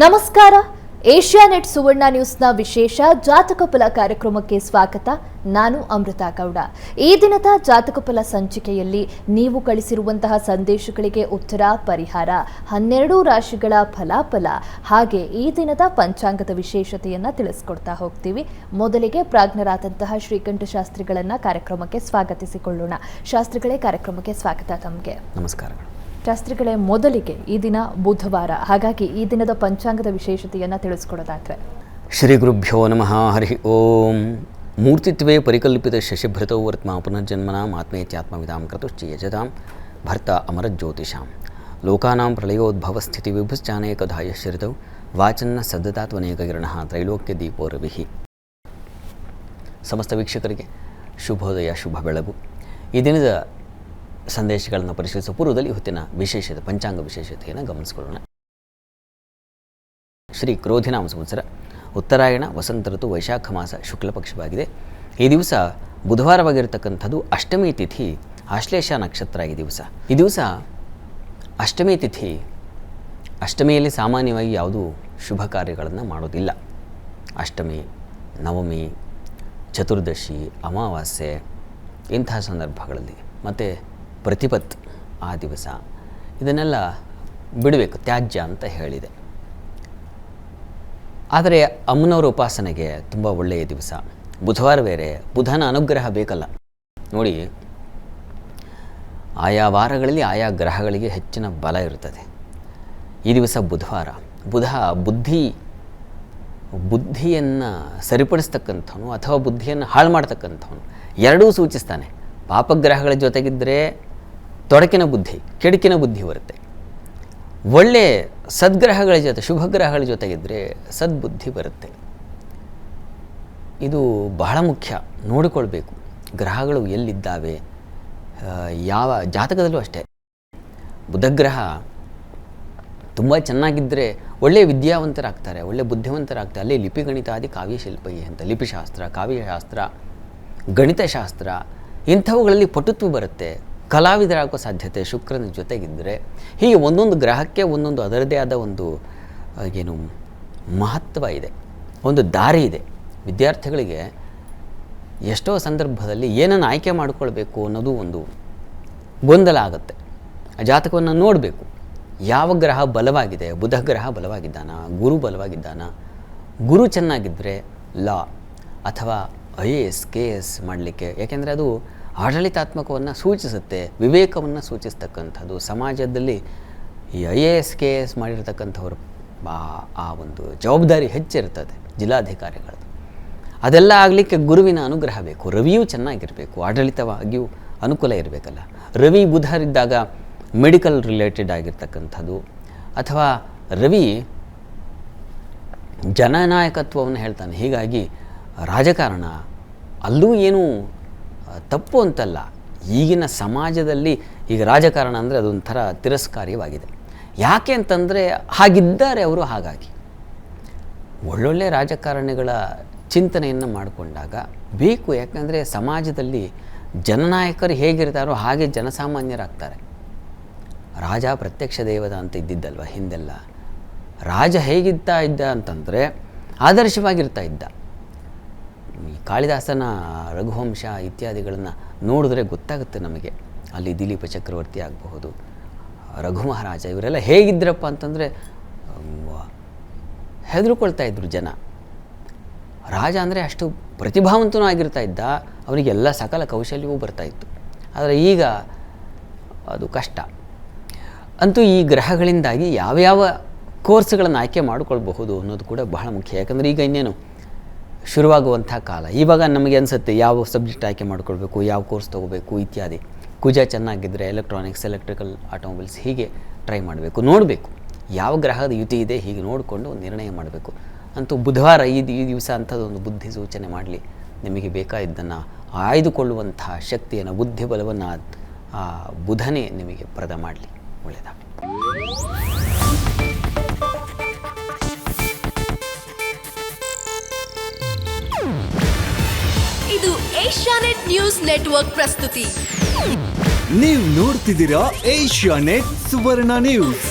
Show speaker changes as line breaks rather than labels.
ನಮಸ್ಕಾರ. ಏಷ್ಯಾನೆಟ್ ಸುವರ್ಣ ನ್ಯೂಸ್ನ ವಿಶೇಷ ಜಾತಕ ಫಲ ಕಾರ್ಯಕ್ರಮಕ್ಕೆ ಸ್ವಾಗತ. ನಾನು ಅಮೃತಾ ಗೌಡ. ಈ ದಿನದ ಜಾತಕ ಫಲ ಸಂಚಿಕೆಯಲ್ಲಿ ನೀವು ಕಳಿಸಿರುವಂತಹ ಸಂದೇಶಗಳಿಗೆ ಉತ್ತರ, ಪರಿಹಾರ, 12 ರಾಶಿಗಳ ಫಲಾಫಲ ಹಾಗೆ ಈ ದಿನದ ಪಂಚಾಂಗದ ವಿಶೇಷತೆಯನ್ನು ತಿಳಿಸ್ಕೊಡ್ತಾ ಹೋಗ್ತೀವಿ. ಮೊದಲಿಗೆ ಪ್ರಾಜ್ಞರಾದಂತಹ ಶ್ರೀಕಂಠ ಶಾಸ್ತ್ರಿಗಳನ್ನ ಕಾರ್ಯಕ್ರಮಕ್ಕೆ ಸ್ವಾಗತಿಸಿಕೊಳ್ಳೋಣ. ಶಾಸ್ತ್ರಿಗಳೇ, ಕಾರ್ಯಕ್ರಮಕ್ಕೆ ಸ್ವಾಗತ ತಮಗೆ.
ನಮಸ್ಕಾರ
ಶಾಸ್ತ್ರಿಗಳೇ, ಮೊದಲಿಗೆ ಈ ದಿನ ಬುಧವಾರ, ಹಾಗಾಗಿ ಈ ದಿನದ ಪಂಚಾಂಗದ ವಿಶೇಷತೆಯನ್ನು ತಿಳಿಸ್ಕೊಡೋದಾದ್ರೆ.
ಶ್ರೀ ಗುರುಭ್ಯೋ ನಮಃ. ಹರಿ ಓಂ. ಮೂರ್ತಿತ್ವೇ ಪರಿಕಲ್ಪಿತ ಶಶಿಭೃತೌ ವರ್ತ್ಮ ಪುನರ್ಜನ್ಮನಾಂ ಆತ್ಮೇತ್ಯಾತ್ಮವಿದಾಂ ಕ್ರತುಶ್ಚಯಜತಾಂ ಭರ್ತ ಅಮರಜ್ಯೋತಿಷಾಂ ಲೋಕಾನಾಂ ಪ್ರಳಯೋದ್ಭವ ಸ್ಥಿತಿ ವಿಭುಶ್ಚಾನೇಕಧಾಯ ಶ್ರಿತೌ ವಾಚನ್ನ ಸದ್ದತಾತ್ವನೇಕಗಿರಣಃ ತ್ರೈಲೋಕ್ಯ ದೀಪೋ ರವಿಃ. ಸಮಸ್ತ ವೀಕ್ಷಕರಿಗೆ ಶುಭೋದಯ, ಶುಭ ಬೆಳಗು. ಈ ದಿನದ ಸಂದೇಶಗಳನ್ನು ಪರಿಶೀಲಿಸುವ ಪೂರ್ವದಲ್ಲಿ ಇವತ್ತಿನ ವಿಶೇಷತೆ, ಪಂಚಾಂಗ ವಿಶೇಷತೆಯನ್ನು ಗಮನಿಸಿಕೊಳ್ಳೋಣ. ಶ್ರೀ ಕ್ರೋಧಿನಾಮ ಸಂವತ್ಸರ, ಉತ್ತರಾಯಣ, ವಸಂತ ಋತು, ವೈಶಾಖ ಮಾಸ, ಶುಕ್ಲ ಪಕ್ಷವಾಗಿದೆ. ಈ ದಿವಸ ಬುಧವಾರವಾಗಿರತಕ್ಕಂಥದ್ದು ಅಷ್ಟಮಿ ತಿಥಿ, ಆಶ್ಲೇಷ ನಕ್ಷತ್ರ. ಈ ದಿವಸ ಅಷ್ಟಮಿ ತಿಥಿ. ಅಷ್ಟಮಿಯಲ್ಲಿ ಸಾಮಾನ್ಯವಾಗಿ ಯಾವುದೂ ಶುಭ ಕಾರ್ಯಗಳನ್ನು ಮಾಡೋದಿಲ್ಲ. ಅಷ್ಟಮಿ, ನವಮಿ, ಚತುರ್ದಶಿ, ಅಮಾವಾಸ್ಯೆ ಇಂತಹ ಸಂದರ್ಭಗಳಲ್ಲಿ, ಮತ್ತು ಪ್ರತಿಪತ್ ಆ ದಿವಸ ಇದನ್ನೆಲ್ಲ ಬಿಡಬೇಕು, ತ್ಯಾಜ್ಯ ಅಂತ ಹೇಳಿದೆ. ಆದರೆ ಅಮ್ಮನವರ ಉಪಾಸನೆಗೆ ತುಂಬ ಒಳ್ಳೆಯ ದಿವಸ. ಬುಧವಾರ ಬೇರೆ, ಬುಧನ ಅನುಗ್ರಹ ಬೇಕಲ್ಲ. ನೋಡಿ, ಆಯಾ ವಾರಗಳಲ್ಲಿ ಆಯಾ ಗ್ರಹಗಳಿಗೆ ಹೆಚ್ಚಿನ ಬಲ ಇರುತ್ತದೆ. ಈ ದಿವಸ ಬುಧವಾರ. ಬುಧ ಬುದ್ಧಿಯನ್ನು ಸರಿಪಡಿಸ್ತಕ್ಕಂಥವನು ಅಥವಾ ಬುದ್ಧಿಯನ್ನು ಹಾಳು ಮಾಡ್ತಕ್ಕಂಥವನು, ಎರಡೂ ಸೂಚಿಸ್ತಾನೆ. ಪಾಪಗ್ರಹಗಳ ಜೊತೆಗಿದ್ದರೆ ತೊಡಕಿನ ಬುದ್ಧಿ, ಕೆಡುಕಿನ ಬುದ್ಧಿ ಬರುತ್ತೆ. ಒಳ್ಳೆ ಸದ್ಗ್ರಹಗಳ ಜೊತೆ, ಶುಭಗ್ರಹಗಳ ಜೊತೆಗಿದ್ದರೆ ಸದ್ಬುದ್ಧಿ ಬರುತ್ತೆ. ಇದು ಬಹಳ ಮುಖ್ಯ, ನೋಡಿಕೊಳ್ಬೇಕು ಗ್ರಹಗಳು ಎಲ್ಲಿದ್ದಾವೆ. ಯಾವ ಜಾತಕದಲ್ಲೂ ಅಷ್ಟೇ, ಬುಧಗ್ರಹ ತುಂಬ ಚೆನ್ನಾಗಿದ್ದರೆ ಒಳ್ಳೆಯ ವಿದ್ಯಾವಂತರಾಗ್ತಾರೆ, ಒಳ್ಳೆಯ ಬುದ್ಧಿವಂತರಾಗ್ತಾರೆ. ಅಲ್ಲಿ ಲಿಪಿಗಣಿತಾದಿ ಕಾವ್ಯಶಿಲ್ಪಿ ಅಂತ, ಲಿಪಿಶಾಸ್ತ್ರ, ಕಾವ್ಯಶಾಸ್ತ್ರ, ಗಣಿತಶಾಸ್ತ್ರ ಇಂಥವುಗಳಲ್ಲಿ ಪಟುತ್ವ ಬರುತ್ತೆ, ಕಲಾವಿದರಾಗೋ ಸಾಧ್ಯತೆ ಶುಕ್ರನ ಜೊತೆಗಿದ್ದರೆ. ಹೀಗೆ ಒಂದೊಂದು ಗ್ರಹಕ್ಕೆ ಒಂದೊಂದು ಅದರದೇ ಆದ ಒಂದು ಮಹತ್ವ ಇದೆ, ಒಂದು ದಾರಿ ಇದೆ. ವಿದ್ಯಾರ್ಥಿಗಳಿಗೆ ಎಷ್ಟೋ ಸಂದರ್ಭದಲ್ಲಿ ಏನನ್ನು ಆಯ್ಕೆ ಮಾಡಿಕೊಳ್ಬೇಕು ಅನ್ನೋದು ಒಂದು ಗೊಂದಲ ಆಗುತ್ತೆ. ಆ ಜಾತಕವನ್ನು ನೋಡಬೇಕು, ಯಾವ ಗ್ರಹ ಬಲವಾಗಿದೆ. ಬುಧ ಗ್ರಹ ಬಲವಾಗಿದ್ದಾನ, ಗುರು ಬಲವಾಗಿದ್ದಾನ. ಗುರು ಚೆನ್ನಾಗಿದ್ದರೆ ಲಾ ಅಥವಾ IAS KS ಮಾಡಲಿಕ್ಕೆ, ಯಾಕೆಂದರೆ ಅದು ಆಡಳಿತಾತ್ಮಕವನ್ನು ಸೂಚಿಸುತ್ತೆ, ವಿವೇಕವನ್ನು ಸೂಚಿಸ್ತಕ್ಕಂಥದ್ದು. ಸಮಾಜದಲ್ಲಿ ಈ IAS KS ಮಾಡಿರ್ತಕ್ಕಂಥವ್ರು ಆ ಒಂದು ಜವಾಬ್ದಾರಿ ಹೆಚ್ಚಿರ್ತದೆ ಜಿಲ್ಲಾಧಿಕಾರಿಗಳದ್ದು. ಅದೆಲ್ಲ ಆಗಲಿಕ್ಕೆ ಗುರುವಿನ ಅನುಗ್ರಹ ಬೇಕು. ರವಿಯೂ ಚೆನ್ನಾಗಿರಬೇಕು, ಆಡಳಿತವಾಗಿಯೂ ಅನುಕೂಲ ಇರಬೇಕಲ್ಲ. ರವಿ ಬುಧರಿದ್ದಾಗ ಮೆಡಿಕಲ್ ರಿಲೇಟೆಡ್ ಆಗಿರ್ತಕ್ಕಂಥದ್ದು, ಅಥವಾ ರವಿ ಜನನಾಯಕತ್ವವನ್ನು ಹೇಳ್ತಾನೆ. ಹೀಗಾಗಿ ರಾಜಕಾರಣ ಅಲ್ಲೂ ಏನೂ ತಪ್ಪು ಅಂತಲ್ಲ. ಈಗಿನ ಸಮಾಜದಲ್ಲಿ ಈಗ ರಾಜಕಾರಣ ಅಂದರೆ ಅದೊಂಥರ ತಿರಸ್ಕಾರ್ಯವಾಗಿದೆ. ಯಾಕೆ ಅಂತಂದರೆ ಹಾಗಿದ್ದಾರೆ ಅವರು. ಹಾಗಾಗಿ ಒಳ್ಳೊಳ್ಳೆ ರಾಜಕಾರಣಿಗಳ ಚಿಂತನೆಯನ್ನು ಮಾಡಿಕೊಂಡಾಗ ಬೇಕು. ಯಾಕಂದರೆ ಸಮಾಜದಲ್ಲಿ ಜನನಾಯಕರು ಹೇಗಿರ್ತಾರೋ ಹಾಗೆ ಜನಸಾಮಾನ್ಯರಾಗ್ತಾರೆ. ರಾಜ ಪ್ರತ್ಯಕ್ಷ ದೇವದ ಅಂತ ಇದ್ದಿದ್ದಲ್ವ ಹಿಂದೆಲ್ಲ. ರಾಜ ಹೇಗಿರ್ತಾ ಇದ್ದ ಅಂತಂದರೆ ಆದರ್ಶವಾಗಿರ್ತಾ ಇದ್ದ. ಈ ಕಾಳಿದಾಸನ ರಘುವಂಶ ಇತ್ಯಾದಿಗಳನ್ನು ನೋಡಿದ್ರೆ ಗೊತ್ತಾಗುತ್ತೆ ನಮಗೆ. ಅಲ್ಲಿ ದಿಲೀಪ ಚಕ್ರವರ್ತಿ ಆಗಬಹುದು, ರಘು ಮಹಾರಾಜ, ಇವರೆಲ್ಲ ಹೇಗಿದ್ದರಪ್ಪ ಅಂತಂದರೆ ಹೆದರ್ಕೊಳ್ತಾ ಇದ್ರು ಜನ. ರಾಜ ಅಂದರೆ ಅಷ್ಟು ಪ್ರತಿಭಾವಂತನೂ ಆಗಿರ್ತಾ ಇದ್ದ, ಅವನಿಗೆಲ್ಲ ಸಕಲ ಕೌಶಲ್ಯವೂ ಬರ್ತಾಯಿತ್ತು. ಆದರೆ ಈಗ ಅದು ಕಷ್ಟ. ಅಂತೂ ಈ ಗ್ರಹಗಳಿಂದಾಗಿ ಯಾವ್ಯಾವ ಕೋರ್ಸ್ಗಳನ್ನು ಆಯ್ಕೆ ಮಾಡಿಕೊಳ್ಬಹುದು ಅನ್ನೋದು ಕೂಡ ಬಹಳ ಮುಖ್ಯ. ಯಾಕಂದರೆ ಈಗ ಇನ್ನೇನು ಶುರುವಾಗುವಂಥ ಕಾಲ. ಇವಾಗ ನಮಗೆ ಅನಿಸುತ್ತೆ ಯಾವ ಸಬ್ಜೆಕ್ಟ್ ಆಯ್ಕೆ ಮಾಡ್ಕೊಳ್ಬೇಕು, ಯಾವ ಕೋರ್ಸ್ ತೊಗೋಬೇಕು ಇತ್ಯಾದಿ. ಕುಜ ಚೆನ್ನಾಗಿದ್ದರೆ ಎಲೆಕ್ಟ್ರಾನಿಕ್ಸ್, ಎಲೆಕ್ಟ್ರಿಕಲ್, ಆಟೋಮೊಬೈಲ್ಸ್ ಹೀಗೆ ಟ್ರೈ ಮಾಡಬೇಕು. ನೋಡಬೇಕು ಯಾವ ಗ್ರಹದ ಯುತಿ ಇದೆ, ಹೀಗೆ ನೋಡಿಕೊಂಡು ಒಂದು ನಿರ್ಣಯ ಮಾಡಬೇಕು. ಅಂತೂ ಬುಧವಾರ ಈ ದಿವಸ ಅಂಥದ್ದೊಂದು ಬುದ್ಧಿ ಸೂಚನೆ ಮಾಡಲಿ. ನಿಮಗೆ ಬೇಕಾಗಿದ್ದನ್ನು ಆಯ್ದುಕೊಳ್ಳುವಂತಹ ಶಕ್ತಿಯನ್ನು, ಬುದ್ಧಿ ಬಲವನ್ನು ಆ ಬುಧನೇ ನಿಮಗೆ ಪ್ರದ ಮಾಡಲಿ. ಒಳ್ಳೆಯದಾಗಲಿ.
ಇದು ಏಷ್ಯಾನೆಟ್ ನ್ಯೂಸ್ ನೆಟ್ವರ್ಕ್ ಪ್ರಸ್ತುತಿ.
ನೀವು ನೋಡ್ತಿದ್ದೀರಾ ಏಷ್ಯಾನೆಟ್ ಸುವರ್ಣ ನ್ಯೂಸ್.